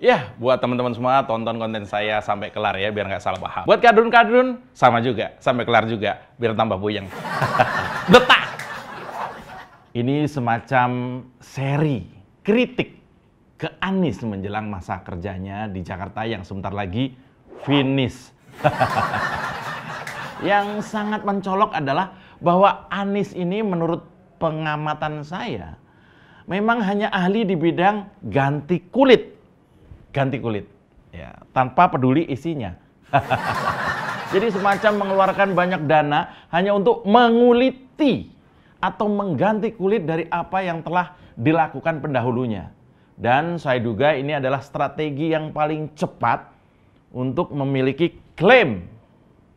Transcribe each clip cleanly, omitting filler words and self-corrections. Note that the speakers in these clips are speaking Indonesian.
Ya, buat teman-teman semua, tonton konten saya sampai kelar ya, biar nggak salah paham. Buat kadrun-kadrun, sama juga, sampai kelar juga, biar tambah puyeng. Detak! Ini semacam seri kritik ke Anies menjelang masa kerjanya di Jakarta yang sebentar lagi finish. Yang sangat mencolok adalah bahwa Anies ini menurut pengamatan saya memang hanya ahli di bidang ganti kulit. Ganti kulit, ya, tanpa peduli isinya. Jadi semacam mengeluarkan banyak dana hanya untuk menguliti atau mengganti kulit dari apa yang telah dilakukan pendahulunya. Dan saya duga ini adalah strategi yang paling cepat untuk memiliki klaim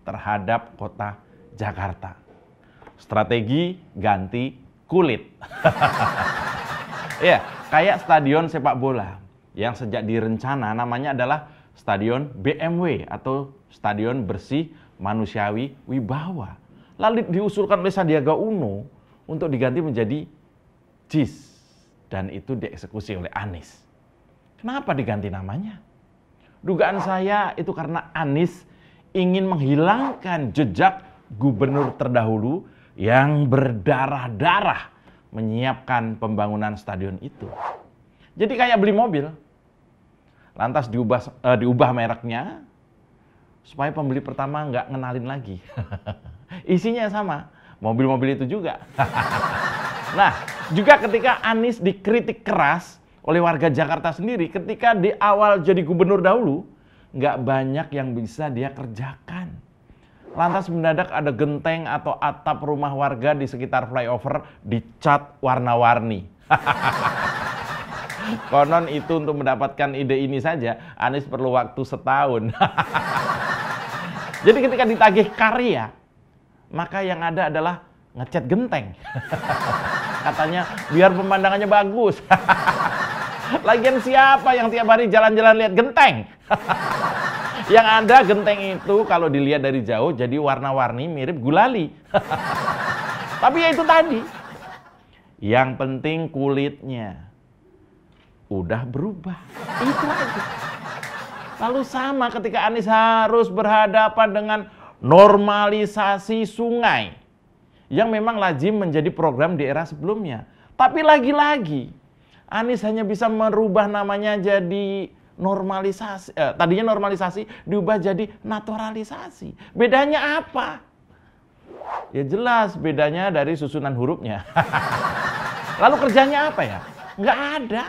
terhadap kota Jakarta. Strategi ganti kulit. Ya, kayak stadion sepak bola yang sejak direncana namanya adalah Stadion BMW atau Stadion Bersih Manusiawi Wibawa. Lalu diusulkan oleh Sandiaga Uno untuk diganti menjadi JIS. Dan itu dieksekusi oleh Anies. Kenapa diganti namanya? Dugaan saya itu karena Anies ingin menghilangkan jejak gubernur terdahulu yang berdarah-darah menyiapkan pembangunan stadion itu. Jadi kayak beli mobil. Lantas diubah mereknya supaya pembeli pertama nggak ngenalin lagi. Isinya sama, mobil-mobil itu juga. Nah, juga ketika Anies dikritik keras oleh warga Jakarta sendiri, ketika di awal jadi gubernur dahulu, nggak banyak yang bisa dia kerjakan. Lantas mendadak ada genteng atau atap rumah warga di sekitar flyover dicat warna-warni. Konon itu untuk mendapatkan ide ini saja, Anies perlu waktu setahun. Jadi ketika ditagih karya, maka yang ada adalah ngecat genteng. Katanya biar pemandangannya bagus. Lagian siapa yang tiap hari jalan-jalan lihat genteng? Yang ada genteng itu kalau dilihat dari jauh jadi warna-warni mirip gulali. Tapi ya itu tadi. Yang penting kulitnya udah berubah. Itu aja. Lalu sama ketika Anies harus berhadapan dengan normalisasi sungai yang memang lazim menjadi program di era sebelumnya. Tapi lagi-lagi Anies hanya bisa merubah namanya jadi normalisasi. Tadinya normalisasi diubah jadi naturalisasi. Bedanya apa? Ya jelas bedanya dari susunan hurufnya. Lalu kerjanya apa ya? Nggak ada.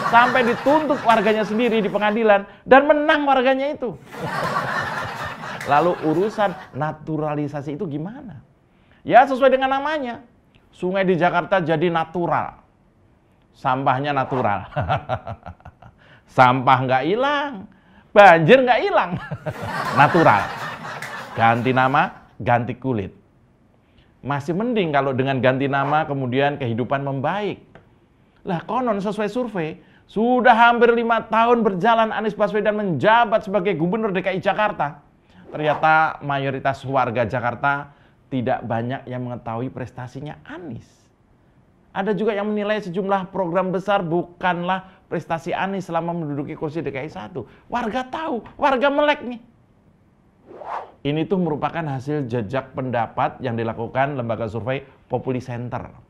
Sampai dituntut warganya sendiri di pengadilan dan menang warganya itu. Lalu urusan naturalisasi itu gimana? Ya sesuai dengan namanya. Sungai di Jakarta jadi natural. Sampahnya natural. Sampah nggak hilang. Banjir nggak hilang. Natural. Ganti nama, ganti kulit. Masih mending kalau dengan ganti nama kemudian kehidupan membaik. Lah konon sesuai survei, sudah hampir 5 tahun berjalan Anies Baswedan menjabat sebagai gubernur DKI Jakarta. Ternyata mayoritas warga Jakarta tidak banyak yang mengetahui prestasinya Anies. Ada juga yang menilai sejumlah program besar bukanlah prestasi Anies selama menduduki kursi DKI 1. Warga tahu, warga melek nih. Ini tuh merupakan hasil jejak pendapat yang dilakukan lembaga survei Populi Center.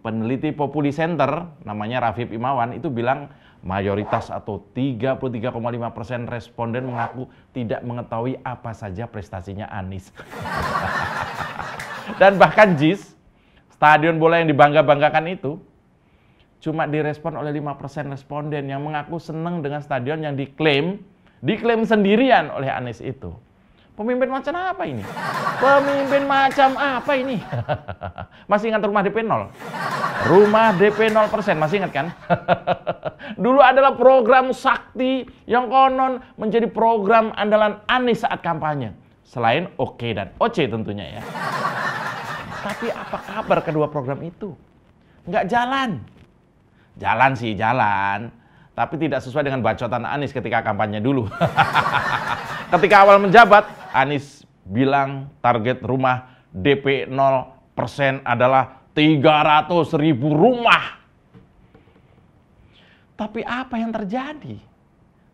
Peneliti Populi Center, namanya Rafif Imawan, itu bilang mayoritas atau 33,5% responden mengaku tidak mengetahui apa saja prestasinya Anies. Dan bahkan JIS, stadion bola yang dibangga-banggakan itu, cuma direspon oleh 5% responden yang mengaku senang dengan stadion yang diklaim sendirian oleh Anies itu. Pemimpin macam apa ini? Pemimpin macam apa ini? Masih ingat rumah DP 0? Rumah DP 0%, masih ingat kan? Dulu adalah program sakti yang konon menjadi program andalan Anies saat kampanye. Selain OK dan OC tentunya ya. Tapi apa kabar kedua program itu? Nggak jalan. Jalan sih, jalan. Tapi tidak sesuai dengan bacotan Anies ketika kampanye dulu. Ketika awal menjabat, Anies bilang target rumah DP 0% adalah 300.000 rumah. Tapi apa yang terjadi?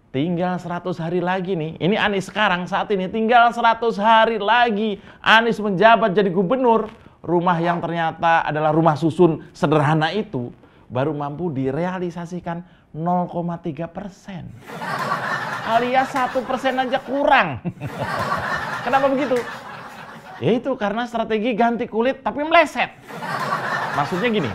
tinggal 100 hari lagi nih. Ini Anies sekarang saat ini tinggal 100 hari lagi Anies menjabat jadi gubernur. Rumah yang ternyata adalah rumah susun sederhana itu baru mampu direalisasikan 0,3%. Alias 1% aja kurang. Kenapa begitu? Ya itu karena strategi ganti kulit tapi meleset. Maksudnya gini.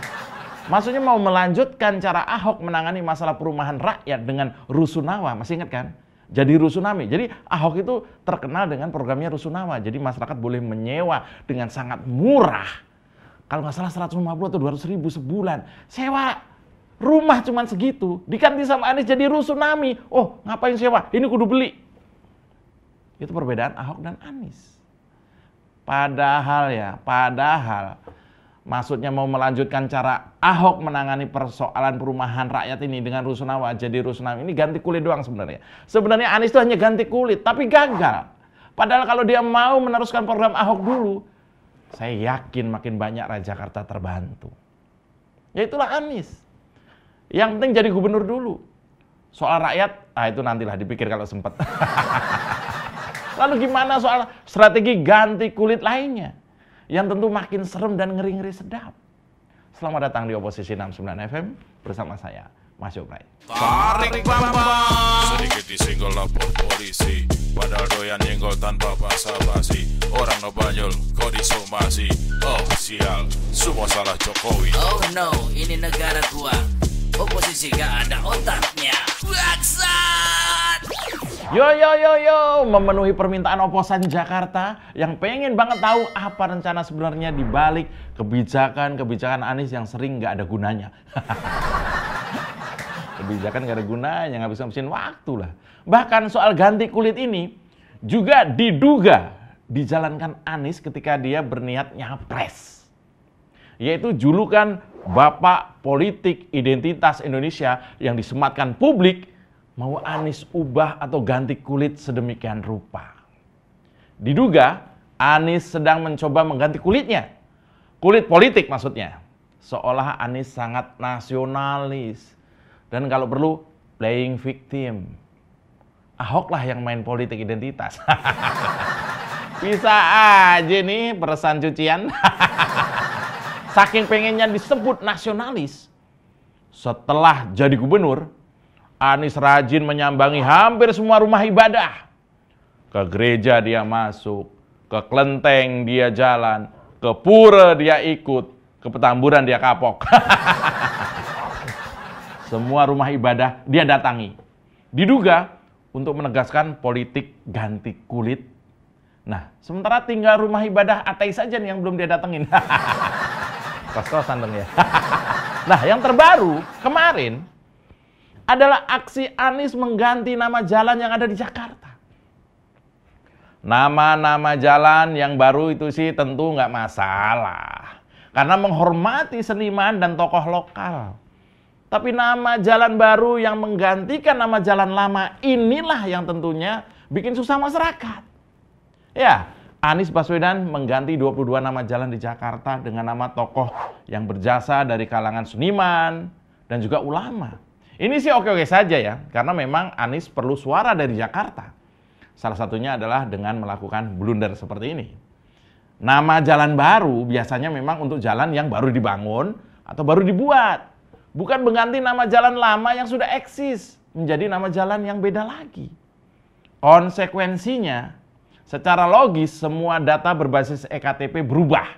Maksudnya mau melanjutkan cara Ahok menangani masalah perumahan rakyat dengan rusunawa, masih ingat kan? Jadi rusunami. Jadi Ahok itu terkenal dengan programnya rusunawa. Jadi masyarakat boleh menyewa dengan sangat murah. Kalau nggak salah 150 atau 200 ribu sebulan. Sewa rumah cuma segitu. Diganti sama Anies jadi rusunami. Oh ngapain sewa? Ini kudu beli. Itu perbedaan Ahok dan Anies. Padahal maksudnya mau melanjutkan cara Ahok menangani persoalan perumahan rakyat ini dengan rusunawa jadi rusunawa. Ini ganti kulit doang sebenarnya. Sebenarnya Anies itu hanya ganti kulit, tapi gagal. Padahal kalau dia mau meneruskan program Ahok dulu, saya yakin makin banyak rakyat Jakarta terbantu. Ya itulah Anies. Yang penting jadi gubernur dulu. Soal rakyat, itu nantilah dipikir kalau sempat. Lalu gimana soal strategi ganti kulit lainnya? Yang tentu makin serem dan ngeri-ngeri sedap. Selamat datang di Oposisi 69 FM bersama saya, Mas Yoprai. Tarik Bambang, sedikit disenggol lapor polisi, padahal doyan nyenggol tanpa basa-basi. Orang ngebanyol, kok disomasi. Oh sial, semua salah Jokowi. Oh no, ini negara gua. Oposisi gak ada otaknya. Bangsat! Yo, memenuhi permintaan oposan Jakarta yang pengen banget tahu apa rencana sebenarnya di balik kebijakan Anies yang sering nggak ada gunanya. Kebijakan nggak ada gunanya, ngabis-ngabisin waktu lah. Bahkan soal ganti kulit ini juga diduga dijalankan Anies ketika dia berniat nyapres. Yaitu julukan Bapak Politik Identitas Indonesia yang disematkan publik mau Anies ubah atau ganti kulit sedemikian rupa. Diduga Anies sedang mencoba mengganti kulitnya. Kulit politik maksudnya. Seolah Anies sangat nasionalis. Dan kalau perlu playing victim. Ahok lah yang main politik identitas. Bisa aja nih peresan cucian. Saking pengennya disebut nasionalis. Setelah jadi gubernur, Anies rajin menyambangi hampir semua rumah ibadah. Ke gereja dia masuk, ke kelenteng dia jalan, ke pura dia ikut, ke Petamburan dia kapok. Semua rumah ibadah dia datangi. Diduga untuk menegaskan politik ganti kulit. Nah, sementara tinggal rumah ibadah ateis saja nih yang belum dia datengin. Kos-kosan dong ya. Nah, yang terbaru kemarin adalah aksi Anies mengganti nama jalan yang ada di Jakarta. Nama-nama jalan yang baru itu sih tentu nggak masalah. Karena menghormati seniman dan tokoh lokal. Tapi nama jalan baru yang menggantikan nama jalan lama inilah yang tentunya bikin susah masyarakat. Ya, Anies Baswedan mengganti 22 nama jalan di Jakarta dengan nama tokoh yang berjasa dari kalangan seniman dan juga ulama. Ini sih oke-oke saja ya, karena memang Anies perlu suara dari Jakarta. Salah satunya adalah dengan melakukan blunder seperti ini. Nama jalan baru biasanya memang untuk jalan yang baru dibangun atau baru dibuat. Bukan mengganti nama jalan lama yang sudah eksis menjadi nama jalan yang beda lagi. Konsekuensinya, secara logis semua data berbasis EKTP berubah.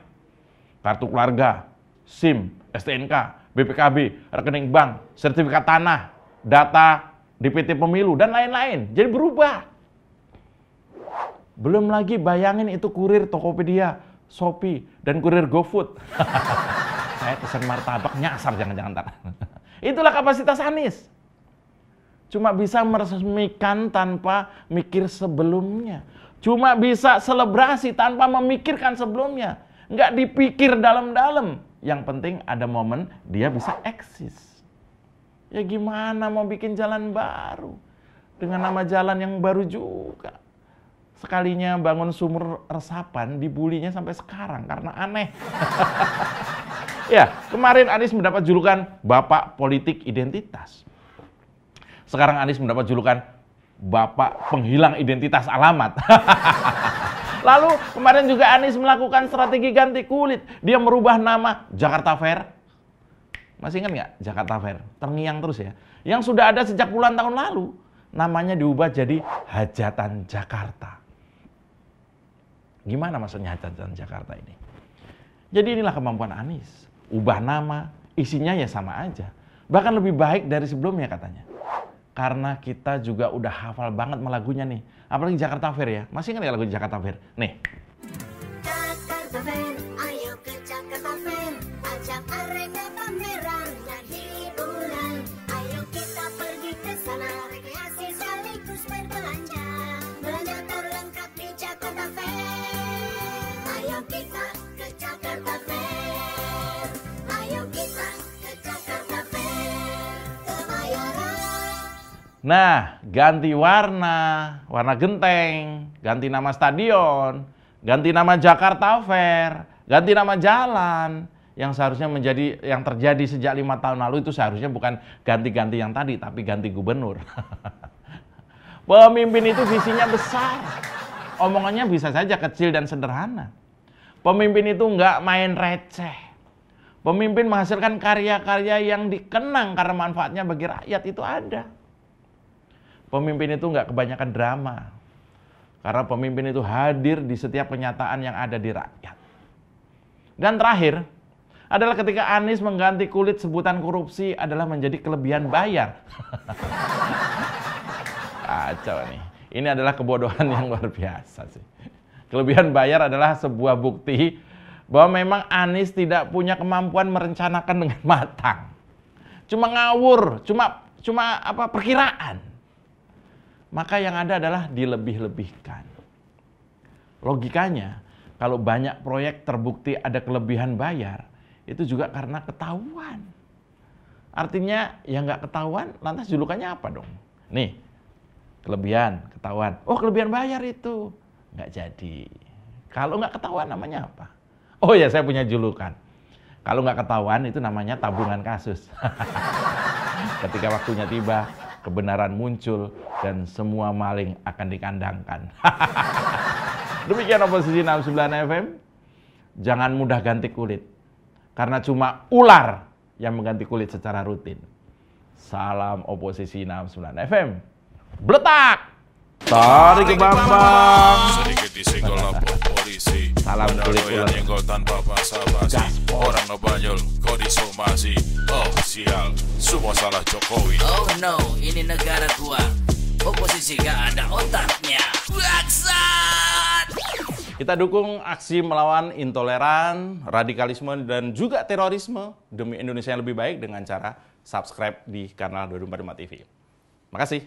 Kartu keluarga, SIM, STNK, BPKB, rekening bank, sertifikat tanah, data DPT pemilu, dan lain-lain. Jadi berubah. Belum lagi bayangin itu kurir Tokopedia, Shopee, dan kurir GoFood. Saya pesan martabak nyasar jangan-jangan ntar. Itulah kapasitas Anies. Cuma bisa meresmikan tanpa mikir sebelumnya. Cuma bisa selebrasi tanpa memikirkan sebelumnya. Nggak dipikir dalam-dalam. Yang penting ada momen dia bisa eksis. Ya gimana mau bikin jalan baru dengan nama jalan yang baru juga. Sekalinya bangun sumur resapan dibulinya sampai sekarang karena aneh. Ya, kemarin Anies mendapat julukan Bapak Politik Identitas. Sekarang Anies mendapat julukan Bapak penghilang identitas alamat. Lalu kemarin juga Anies melakukan strategi ganti kulit. Dia merubah nama Jakarta Fair. Masih ingat nggak Jakarta Fair? Terngiang terus ya. Yang sudah ada sejak puluhan tahun lalu. Namanya diubah jadi Hajatan Jakarta. Gimana maksudnya Hajatan Jakarta ini? Jadi inilah kemampuan Anies. Ubah nama, isinya ya sama aja. Bahkan lebih baik dari sebelumnya katanya. Karena kita juga udah hafal banget lagunya nih. Apalagi Jakarta Fair ya. Masih ingat ya lagu Jakarta Fair? Nih. Jakarta Fair, ayo ke Jakarta Fair. Ajak arena pameran dan hiburan. Ayo kita pergi ke sana, rekreasi sekaligus berbelanja. Belanja terlengkap di Jakarta Fair. Ayo kita ke Jakarta Fair. Ayo kita ke Jakarta Fair. Kemayoran. Nah, ganti warna genteng, ganti nama stadion, ganti nama Jakarta Fair, ganti nama jalan. Yang seharusnya menjadi yang terjadi sejak 5 tahun lalu itu seharusnya bukan ganti-ganti yang tadi, tapi ganti gubernur. Pemimpin itu visinya besar, omongannya bisa saja kecil dan sederhana. Pemimpin itu nggak main receh. Pemimpin menghasilkan karya-karya yang dikenang karena manfaatnya bagi rakyat itu ada. Pemimpin itu nggak kebanyakan drama. Karena pemimpin itu hadir di setiap kenyataan yang ada di rakyat. Dan terakhir, adalah ketika Anies mengganti kulit sebutan korupsi adalah menjadi kelebihan bayar. Kacau nih. Ini adalah kebodohan yang luar biasa sih. Kelebihan bayar adalah sebuah bukti bahwa memang Anies tidak punya kemampuan merencanakan dengan matang. Cuma ngawur, cuma perkiraan. Maka yang ada adalah dilebih-lebihkan. Logikanya, kalau banyak proyek terbukti ada kelebihan bayar, itu juga karena ketahuan. Artinya, yang nggak ketahuan, lantas julukannya apa dong? Nih, kelebihan, ketahuan. Oh, kelebihan bayar itu. Nggak jadi. Kalau nggak ketahuan, namanya apa? Oh ya, saya punya julukan. Kalau nggak ketahuan, itu namanya tabungan kasus. Ketika waktunya tiba, kebenaran muncul dan semua maling akan dikandangkan. Demikian Oposisi 69 FM. Jangan mudah ganti kulit. Karena cuma ular yang mengganti kulit secara rutin. Salam Oposisi 69 FM. Bletak! Tarik ke Bambang. Sedikit disenggol lapor polisi. Salam kulit ular. Nyenggol tanpa basa-basi. Orang ngebanyol, kok disomasi. Oh sial, semua salah Jokowi. Oh no, ini negara gua. Oposisi gak ada otaknya. Bangsat! Kita dukung aksi melawan intoleran, radikalisme, dan juga terorisme demi Indonesia yang lebih baik dengan cara subscribe di kanal 245 TV. Makasih.